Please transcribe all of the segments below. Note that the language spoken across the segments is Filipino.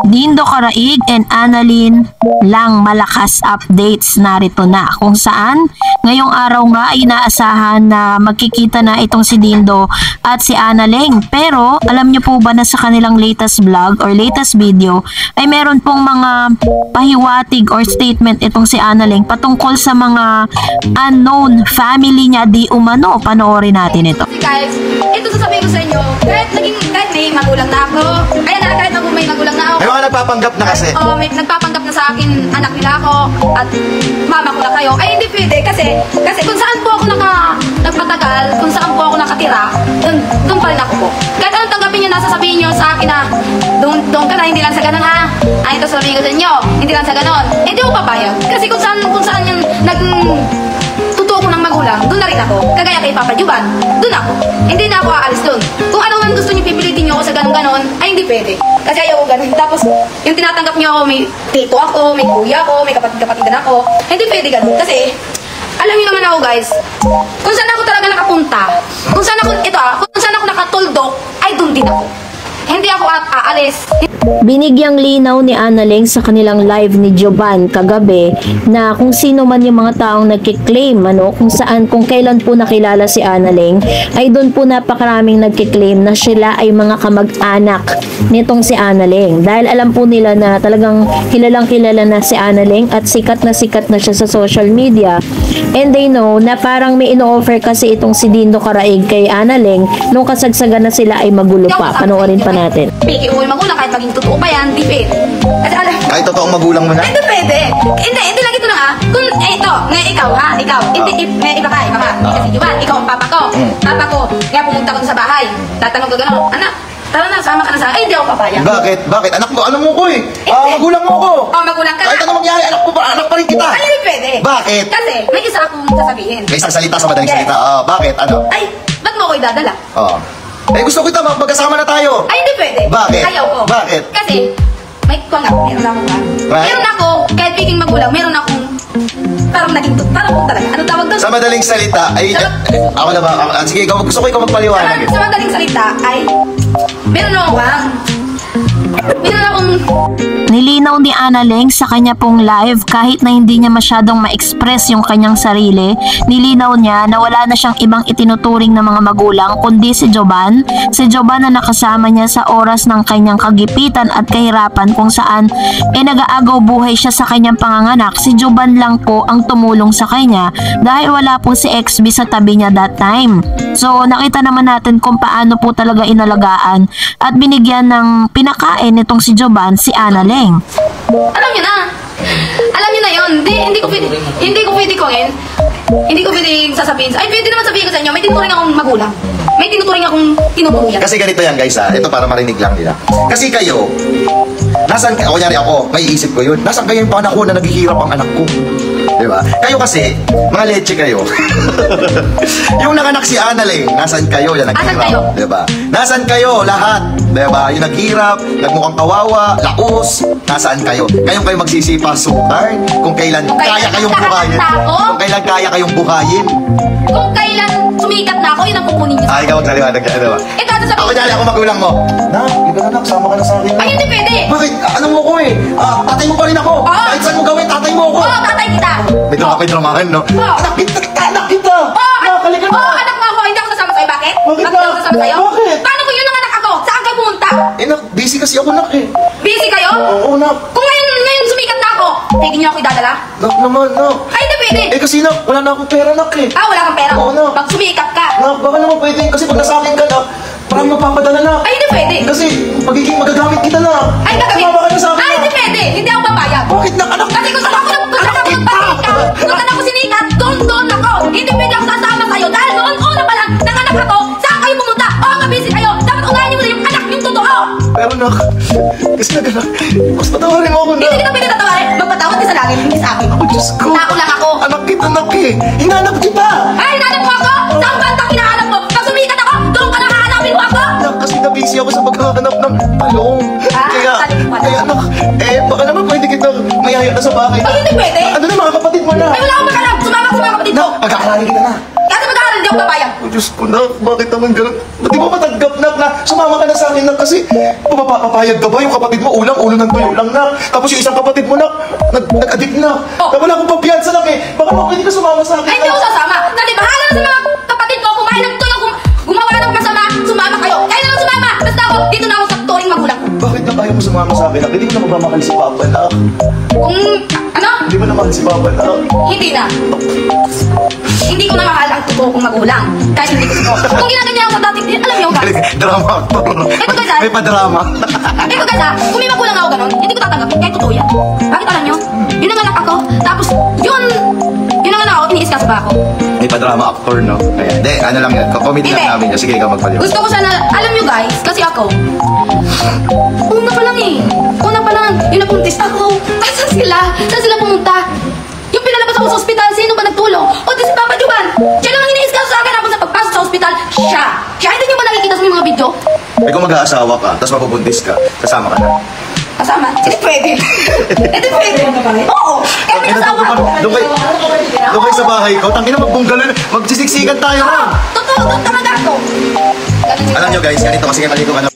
Dindo Caraig and Annalyn lang malakas updates narito na kung saan ngayong araw nga ay inaasahan na magkikita na itong si Dindo at si Annalyn. Pero alam niyo po ba na sa kanilang latest vlog or latest video ay meron pong mga pahiwatig or statement itong si Annalyn patungkol sa mga unknown family niya di umano. Panoorin natin ito. Guys, ito sasabihin ko sa inyo, kahit may magulang na ako, kahit may magulang na ako. May mga nagpapanggap na kasi. Oo, may nagpapanggap na sa akin, anak nila ako, at mama ko na kayo. Ay, hindi pwede, kasi kung saan po ako nagpatagal, kung saan po ako nakatira, doon pa rin ako po. Kahit anong tanggapin nyo, nasasabihin nyo sa akin na, doon ka na, hindi lang sa ganun ha. Ay, ito sasabihin ko sa inyo, hindi lang sa ganun. Hindi ko papayag. Kasi kung saan yung totoo ko ng magulang, doon na rin ako. Kagaya kay Papa Juban, doon ako. Hindi na ako aalis doon. Kung ano man gusto niyo pipilitin niyo ako sa ganun-ganon, ay hindi pwede. Kasi ayaw ko ganun. Tapos, yung tinatanggap niyo ako, may tito ako, may kuya ako, may kapatid-kapatidan ako, hindi pwede ganun. Kasi, alam niyo naman ako guys, kung saan ako talaga nakapunta, kung saan ako nakatuldok, ay doon din ako. Hindi ako aalis. Binigyang linaw ni Annalyn sa kanilang live ni Joban kagabi na kung sino man yung mga taong nagkiklaim kung kailan po nakilala si Annalyn ay doon po napakaraming nagkiklaim na sila ay mga kamag-anak nitong si Annalyn dahil alam po nila na talagang kilalang kilala na si Annalyn at sikat na siya sa social media, and they know na parang may ino-offer kasi itong si Dindo Caraig kay Annalyn nung kasagsagan na sila ay magulo pa. Panoorin pa natin. Piki mo yung magulang kahit maging totoo pa yan, di pwede. Kasi alam, Kahit totoong magulang mo na? hindi pwede. Hindi lang ito na ha. Kung ito, ngayon ikaw ha, ikaw. Hindi, iba ka. Kasi Juban, ikaw ang papa ko. Papa ko, kaya pumunta ko sa bahay. Tatanong ko gano'n, anak, tara na, sama ka na sa akin. Ay, hindi ako papayag. Bakit? Anak mo, ano mo ko eh? Magulang mo ko. Magulang ka na. Kahit ano mangyari, anak pa rin kita. Ay, hindi pwede. Bakit? Kasi, may isa akong sasabihin. May isang salita sa madaling salita. Bakit? Ano? Ay, ba't mo ako idadala? Gusto kita, magkasama na tayo. Ay, hindi pwede. Bakit? Ayaw ko. Bakit? Kasi, meron ako ba? Meron ako, kahit piging magulang, meron akong, parang po talaga. Ano tawag doon? Sa madaling salita, ako na ba? Sige, gusto ko ikaw magpaliwanag. Sa madaling salita, ay, meron akong, Nilinaw ni Annalyn sa kanya pong live kahit na hindi niya masyadong ma-express yung kanyang sarili. Nilinaw niya na wala na siyang ibang itinuturing na mga magulang kundi si Joban. Si Joban na nakasama niya sa oras ng kanyang kagipitan at kahirapan kung saan nag-aagaw buhay siya sa kanyang panganganak. Si Joban lang po ang tumulong sa kanya dahil wala po si XB sa tabi niya that time. So nakita naman natin kung paano po talaga inalagaan at binigyan ng pinakain nitong si Joban si Annalyn. Alam niyo na yun. Hindi ko pwede sasabihin. Ay, pwede naman sabihin ko sa inyo, may tinuturing akong magulang. May tinuturing akong tinuturing. Kasi ganito yan guys ito para marinig lang nila. Kasi kayo, nasan kayo, kunyari ako, may isip ko yun, nasan kayo yung panahon na naghihirap ang anak ko? Diba? Kayo kasi, mga leche kayo. Yung nanganak si Annalyn, nasan kayo? Yan, naghihirap. Diba? Nasan kayo? Lahat. Diba? Yung naghihirap, nagmukhang kawawa, laos, nasaan kayo? Kayo magsisipasukan kung kailan kaya kayong buhayin. Kung kailan kaya kayong buhayin. Kung kailan sumikat na ako, yun ang kukunin niyo. Ikaw magsaliwanag ka, diba? Ako dyan, ako magulang mo. Ikaw sama ka na sa akin. Ay, hindi pwede. Bakit? Ano mo ko eh? Tatay mo pa rin ako. Kahit saan mo gawin, tatay mo ako. Oo, tatay kita. May dramahan, no? Anak kita! Nakakalikan mo! Anak mo ako, hindi ako sasama sa'yo. Bakit? Bakit Bakit ako sasama sa'yo? Bakit? Paano ko yun ang anak ako? Saan kayo pumunta? Busy kasi ako, nak eh. Busy kayo? Oo, nak. Kung ngayon sumikat na ako, pwede niyo ako idadala? Nak naman, nak. Ay, hindi pwede. Kasi nak, wala na akong pera, nak eh. Wala kang pera? Oo, nak. Pag sumikat ka? Nak, baka naman pwede. Kasi pag nasa akin ka, nak, parang mapapadala, nak. Ay, hindi pwede. Kasi magiging magagamit kita, nak. Ay, gagamit? Sumama ka na sa akin, Ay, nak. hindi pwede. Hindi ako papayag. Bakit, nak, anak? Kasi kung saan ako nagpasikat, kung saan ako sinikat, doon ako. Hindi pwede ako sasama sa'yo. Dahil noon, una pa lang, nanganak ako, saan kayo pumunta? Busy kayo. Dapat unahin niyo muna yung anak yung totoo. Pero, nak, kasi naganak, mas patawarin mo ako, nak. Hindi kita pwede tatawarin. Magpatawad ka sa langit, hindi sa akin. Diyos ko. Tao lang ako. Anak kita, nak eh. Hinanap kita. Ay, hinanap mo ako? Saan bantang hinahanap mo? Pag sumikat ako, doon ka na hahanapin mo ako? Nak, kasi na-busy ako sa paghahanap ng talong. Kaya, nak, baka naman pwede kita mayaya na sa bahay. Ay, hindi pwede. Ano na, mga kapatid mo na. Ay, wala akong makalam. Sumama ka sa mga kapatid mo. Pag-aaralin kita na. Kasi mag-aaral, hindi ako papayag. Diyos ko, nak, bakit naman ganun? Ba't di mo matanggap, nak, na Sumama ka na sa akin, nak, kasi papayag ka ba? Yung kapatid mo, ulang-ulo ng tuyo lang, nak. Tapos yung isang kapatid mo, nak, nag-addict na. Oh. Wala akong papiyansa, nak, eh. Baka pwede ka sumama sa akin, Ay, hindi nak. ako sasama. Kasi bahala na sa mga kapatid ko, kumain ng tuyo, gumawa ng masama, sumama kayo. Kaya na lang sumama. Basta ako, dito na ako sa turing magulang. Bakit na ayaw mo sumama sa akin, nak? Hindi mo na magmamahal si Papa, nak. Kung, ano? Hindi mo na mahal si Papa, nak. Hindi na. Hindi ko na mahal ang totoo kong magulang. Kahit hindi ko totoo. Kung ginaganyan ako dati, alam niyo guys. Drama. Ito guys, May pa-drama. Ito guys kung may magulang ako ganun, hindi ko tatanggapin kahit totoo yan. Bakit alam niyo? Yun ang anak ako. Tapos, yun ang anak ako, iniiskas pa ako. May pa-drama actor, no? Kaya, hindi, ano lang yan. Comedy Hindi. lang namin yun. Sige, ikaw magpaliwanag. Gusto ko sana, alam niyo guys, kasi ako, una pa lang yung napuntis ako. Saan sila pumunta? Yung pinalabas ako sa ospital, sino ba nagtulong? O, di si Papa Juban. Siya lang ang iniiskas sa akin, tapos sa pagpasok sa ospital, siya. Hindi niyo ba nakikita sa mga video? Eh, kung mag-aasawa ka, tapos mapubuntis ka, kasama ka na. Kasama? Hindi pwede. Hindi pwede. Oo. Kaya may kasama ako. Doon kayo sa bahay ko, tangina magbunggalan, magsisiksikan tayo, ha? Totoo, doon talaga ako. Alam nyo guys, ganito kasi mali ko ano.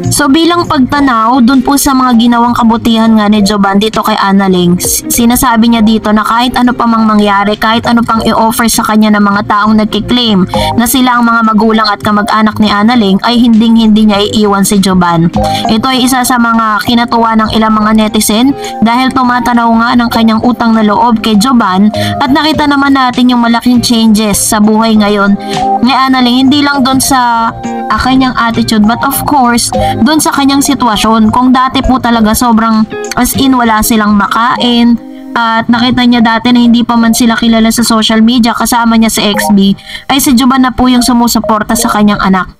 So bilang pagtanaw, dun po sa mga ginawang kabutihan nga ni Joban dito kay Annalyn, sinasabi niya dito na kahit ano pa mang mangyari, kahit ano pang i-offer sa kanya ng mga taong nagkiklaim na sila ang mga magulang at kamag-anak ni Annalyn, ay hindi niya iiwan si Joban. Ito ay isa sa mga kinatuwa ng ilang mga netizen dahil tumatanaw nga ng kanyang utang na loob kay Joban at nakita naman natin yung malaking changes sa buhay ngayon ni Annalyn, hindi lang dun sa kanyang attitude but of course doon sa kanyang sitwasyon. Kung dati po talaga sobrang as in wala silang makain at nakita niya dati na hindi pa man sila kilala sa social media kasama niya si XB, ay si Joban na po yung sumusuporta sa kanyang anak.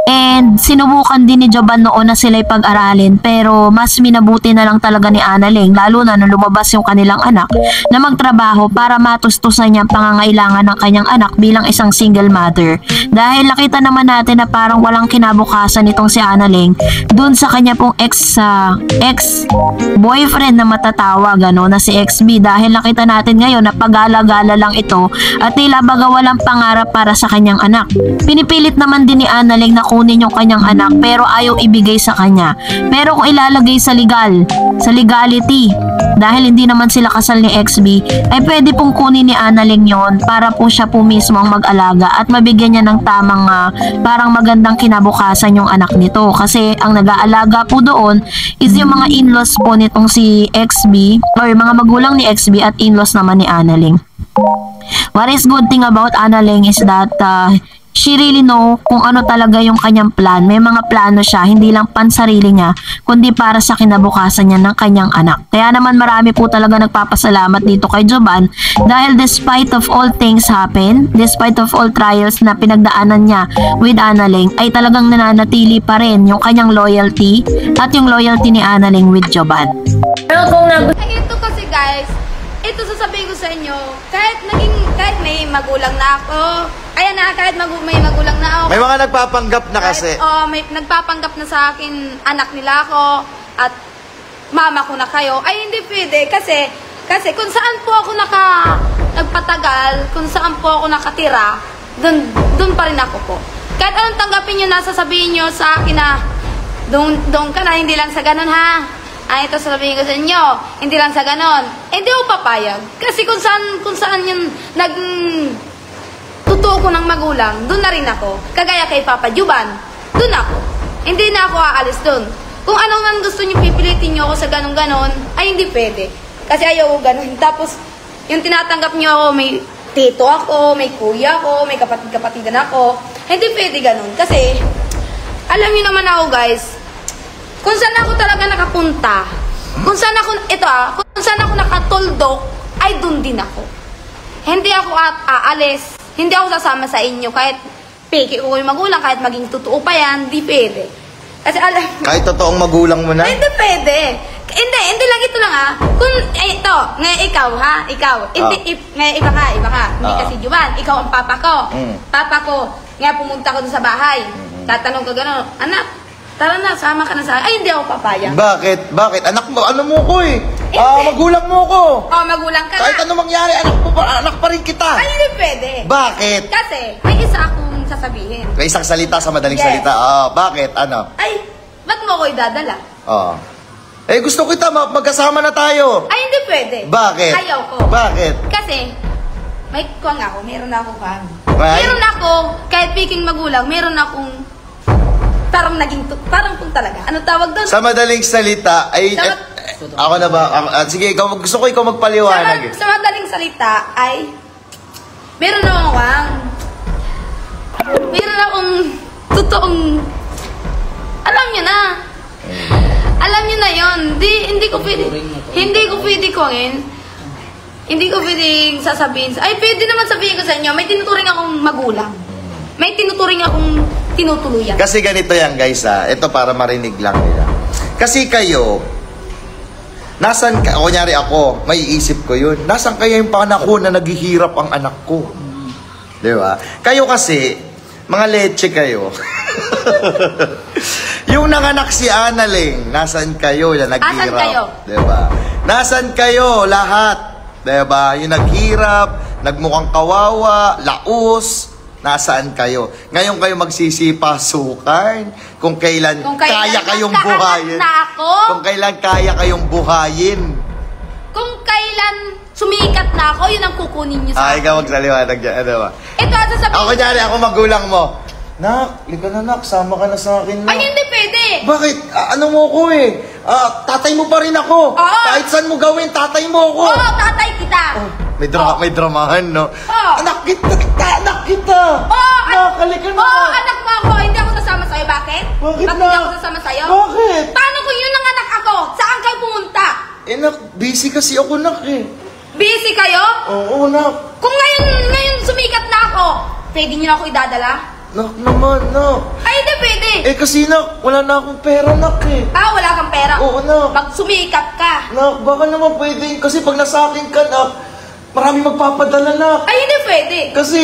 And sinubukan din ni Joban noon na sila'y pag-aralin pero mas minabuti na lang talaga ni Annalyn lalo na nung lumabas yung kanilang anak na magtrabaho para matustusan niya ang pangangailangan ng kanyang anak bilang isang single mother. Dahil nakita naman natin na parang walang kinabukasan itong si Annalyn dun sa kanya pong ex-boyfriend na matatawag na si XB dahil nakita natin ngayon na pag-alagala lang ito at tila baga walang pangarap para sa kanyang anak. Pinipilit naman din ni Annalyn na kunin yung kanyang anak pero ayaw ibigay sa kanya. Pero kung ilalagay sa legality, dahil hindi naman sila kasal ni XB, ay pwede pong kunin ni Annalyn yon para po siya po mismo ang mag-alaga at mabigyan niya ng tamang parang magandang kinabukasan yung anak nito. Kasi ang nag-aalaga po doon is yung mga in-laws po nitong si XB or mga magulang ni XB at in-laws naman ni Annalyn. What is good thing about Annalyn is that she really know kung ano talaga yung kanyang plan. May mga plano siya, hindi lang pansarili niya, kundi para sa kinabukasan niya ng kanyang anak. Kaya naman marami po talaga nagpapasalamat dito kay Joban dahil despite of all things happen, despite of all trials na pinagdaanan niya with Annalyn, ay talagang nananatili pa rin yung kanyang loyalty at yung loyalty ni Annalyn with Joban. Pero kung ito kasi guys, ito sasabihin ko sa inyo, kahit may magulang na ako, kahit may magulang na ako. May mga nagpapanggap na kasi. May nagpapanggap na sa akin, anak nila ako, at mama ko na kayo. Ay, hindi pwede, kasi kung saan po ako nagpatagal, kung saan po ako nakatira, dun pa rin ako po. Kahit anong tanggapin nyo na, sasabihin nyo sa akin na, doon ka na, hindi lang sa ganun ha. Ito sasabihin ko sa inyo, hindi lang sa ganon. Hindi ako papayag. Kasi kung saan yung totoo ko ng magulang, doon na rin ako. Kagaya kay Papa Juban, doon ako. Hindi na ako aalis doon. Kung ano man gusto niyo pipilitin niyo ako sa ganon-ganon, ay hindi pwede. Kasi ayaw ko ganon. Tapos, yung tinatanggap niyo ako, may tito ako, may kuya ako, may kapatid-kapatidan ako. Hindi pwede ganon. Kasi, alam niyo naman ako guys, kung saan ako talaga nakapunta, kung saan ako nakatuldok, ay dun din ako. Hindi ako aalis, hindi ako sasama sa inyo, kahit peke ko yung magulang, kahit maging totoo pa yan, di pwede. Kasi kahit totoong magulang mo na? Hindi pwede. Hindi lang ito lang Kung, ito, ngayon ikaw ngayon iba ka. Hindi kasi Juban, ikaw ang papa ko. Papa ko, ngayon pumunta ko dun sa bahay. Tatanong ko gano'n, anak, tara na, sama ka na sa akin. Ay, hindi ako papayag. Bakit? Anak mo, ano mo ko eh. Magulang mo ko. Magulang ka Kahit na. ano mangyari, anak pa rin kita. Ay, hindi pwede. Bakit? Kasi, may isa akong sasabihin. May isang salita sa madaling Yes. salita. Bakit? Ano? Ay, ba't mo ako idadala? Gusto kita, magkasama na tayo. Ay, hindi pwede. Bakit? Ayaw ko. Bakit? Kasi, may kuwang ako, meron ako kuwang. May? Meron ako, kahit piking magulang, meron akong parang parang kung talaga. Ano tawag doon? Sa madaling salita, ay... ako na ba? Sige, gusto ko ikaw magpaliwanag. Sa madaling salita ay meron akong kuwang. Meron akong totoong alam niyo na. Alam niyo na 'yon. Hindi ko pwede kuwangin. Hindi ko pwedeng sasabihin. Ay, pwede naman sabihin ko sa inyo, may tinuturing akong magulang. May tinuturing akong tinutuluyan. Kasi ganito yan, guys, ito para marinig lang nila. Kasi kayo, kunyari ako, may isip ko yun. Nasaan kaya yung panahon na naghihirap ang anak ko? Di ba? Kayo kasi, mga leche kayo. Yung nanganak si Analing, nasaan kayo na naghihirap? Nasaan kayo? Di ba? Nasaan kayo lahat? Di ba? Yung naghirap, nagmukhang kawawa, laos, nasaan kayo? Ngayon kayo magsisipasukan kung kailan kaya kayong buhayin. Kung kailan kaya kayong buhayin. Kung kailan sumikat na ako, yun ang kukunin niyo sa akin. Ikaw magsaliwanag dyan. Ano ba? Ito ang sasabihin. Ako dyan, ako magulang mo. Nak, lika na nak, sama ka na sa akin. Ay, hindi pwede. Bakit? Ano mo ko eh? Tatay mo pa rin ako. Oo. Kahit saan mo gawin, tatay mo ako. Oo, tatay kita. May dramahan, no? Oo. Anak kita! Anak kita! Oo, Halika na! Oo, anak mo ako. Hindi ako sasama sa'yo. Bakit? Bakit Ba't na? hindi ako sasama sa'yo? Bakit? Paano kung yun ang anak ako? Saan kayo pumunta? Nak, busy kasi ako, nak eh. Busy kayo? Oo, nak. Kung ngayon sumikat na ako, pwede niyo na ako idadala? Nak naman, nak. Ay, hindi pwede. Kasi nak, wala na akong pera, nak eh. Wala kang pera? Oo, nak. Magsumikat ka. Nak, baka naman pwede. Kasi pag nasa akin ka, nak, marami magpapadala, nak. Ay, hindi pwede. Kasi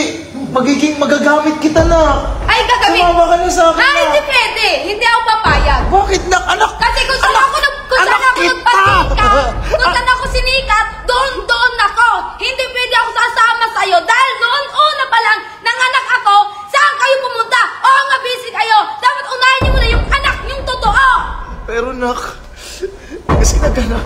magagamit kita, nak. Ay, gagamit. Sumama ka na sa akin, Ay, nak. hindi pwede. Hindi ako papayag. Bakit, nak? Anak! Kasi kung saan ako nagpasikat, kung saan ako sinikat, doon ako. Hindi pwede ako sasama sa'yo dahil noon una pa lang, nanganak ako, saan kayo pumunta? Oo nga, busy kayo. Dapat unahin niyo muna yung anak yung totoo. Pero, nak, kasi nagana.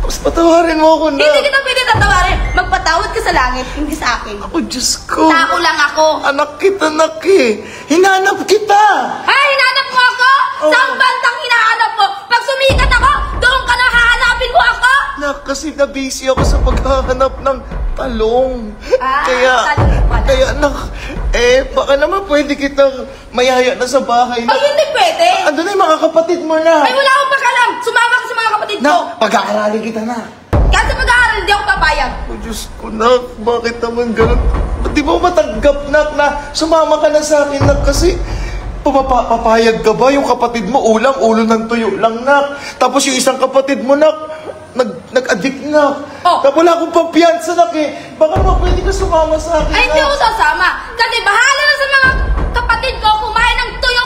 Tapos patawarin mo ako, nak. Hindi kita pwede tatawarin. Magpatawad ka sa langit, hindi sa akin. Ako, Diyos ko. Tao lang ako. Anak kita, nak eh. Hinanap kita. Ay, hinahanap mo ako? Oo. Saan bandang hinahanap mo? Pag sumikat ako, doon ka na hahanapin mo ako? Nak, kasi na-busy ako sa paghahanap ng talong. Talong pala. Kaya, nak, baka naman pwede kitang mayaya na sa bahay. Ay, hindi pwede. Ando na yung mga kapatid mo na. Ay, wala akong pakalam. Sumama ka sa mga kapatid ko. Nak, pag-aaralin kita na. Kasi mag-aaral, hindi ako papayag. Oh, Diyos ko, nak, bakit naman ganun? Ba't di mo matanggap, nak, na sumama ka na sa akin, nak, kasi papayag ka ba? Yung kapatid mo, ulo ng tuyo lang, nak. Tapos yung isang kapatid mo, nak, nag-addict na. Oh. Tapos wala akong pampiyansa, nak, eh. Baka naman pwede ka sumama sa akin, Ay, hindi nak. ako sasama. Kasi bahala na sa mga kapatid ko, kumain ng tuyo,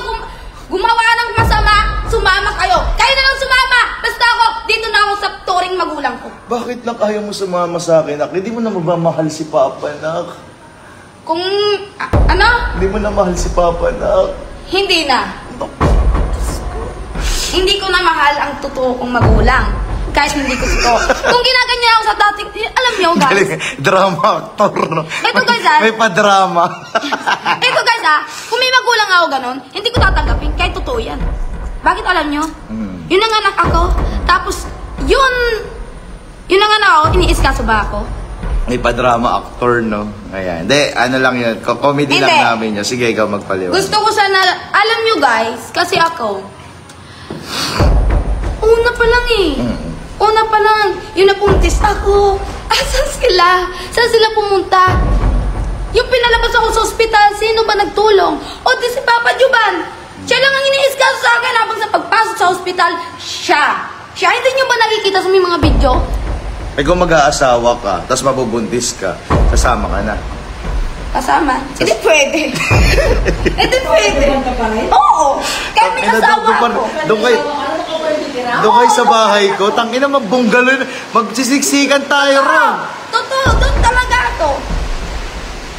gumawa ng masama, sumama kayo. Kayo na lang sumama. Basta ako, dito na ako sa turing magulang ko. Bakit, nak, ayaw mo sumama sa akin, nak? Hindi mo na mabamahal si Papa, nak. Kung, ano? Hindi mo na mahal si Papa, nak. Hindi na. Hindi ko na mahal ang totoo kong magulang. Kahit hindi ko ito. Kung ginaganyan ako sa dati, alam niyo guys. Galing, drama actor, no? Ito, guys, May pa-drama. Ito guys kung may magulang ako ganun, hindi ko tatanggapin kahit totoo yan. Bakit alam nyo? Yun ang anak ako, tapos yun ang anak ako, iniiskaso ba ako? May pa-drama actor, no? Ayan. Hindi, ano lang yun. Comedy Hindi. lang namin yun. Sige, ikaw magpaliwan. Gusto ko sana, alam nyo guys, kasi ako, una pa lang eh. Una pa lang, yung napuntis ako. Saan sila? Saan sila pumunta? Yung pinalabas ako sa ospital, sino ba nagtulong? O di si Papa Juban. Siya lang ang iniiskaso sa akin habang sa pagpasok sa ospital, siya. Hindi nyo ba nakikita sa mga video? Kung mag-aasawa ka, tapos mabubuntis ka, kasama ka na. Kasama? Hindi pwede. Hindi pwede. Oo. Kahit may asawa ako. Doon kayo sa bahay ko, tangina magbunggalo, magsisiksikan tayo ron. Totoo, doon talaga ako.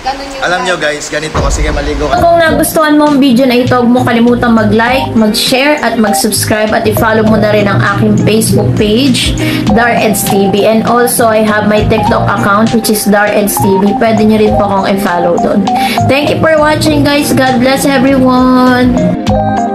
Ganun yung Alam nyo guys, ganito kasi kayo maligo ka. Kung nagustuhan mo ang video na ito, huwag mo kalimutang mag-like, mag-share, at mag-subscribe, at i-follow mo na rin ang aking Facebook page, Dareds TV. And also, I have my TikTok account, which is Dareds TV. Pwede nyo rin po akong i-follow doon. Thank you for watching guys. God bless everyone!